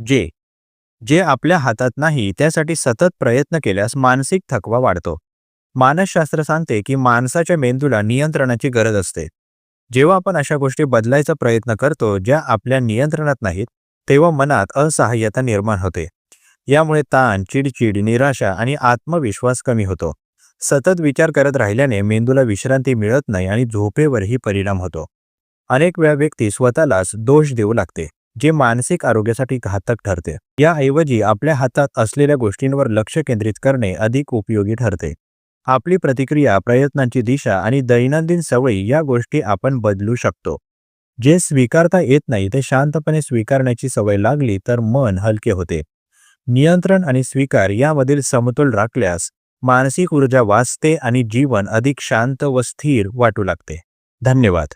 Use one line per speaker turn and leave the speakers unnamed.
जे जे आपल्या हातात नाही त्यासाठी सतत प्रयत्न केल्यास मानसिक थकवा वाढतो. मानसशास्त्र सांगते की माणसाच्या मेंदूला नियंत्रणाची गरज असते. जेव्हा आपण अशा गोष्टी बदलायचा प्रयत्न करतो ज्या आपल्या नियंत्रणात नाहीत, तेव्हा मनात असहाय्यता निर्माण होते. यामुळे ताण, चिडचिड, निराशा आणि आत्मविश्वास कमी होतो. सतत विचार करत राहिल्याने मेंदूला विश्रांती मिळत नाही आणि झोपेवरही परिणाम होतो. अनेक वेळा व्यक्ती स्वतःलाच दोष देऊ लागते, जे मानसिक आरोग्यासाठी घातक ठरते. याऐवजी आपल्या हातात असलेल्या गोष्टींवर लक्ष केंद्रित करणे अधिक उपयोगी ठरते. आपली प्रतिक्रिया, प्रयत्नांची दिशा आणि दैनंदिन सवयी या गोष्टी आपण बदलू शकतो. जे स्वीकारता येत नाही ते शांतपणे स्वीकारण्याची सवय लागली तर मन हलके होते. नियंत्रण आणि स्वीकार यामधील समतोल राखल्यास मानसिक ऊर्जा वाचते आणि जीवन अधिक शांत व स्थिर वाटू लागते. धन्यवाद.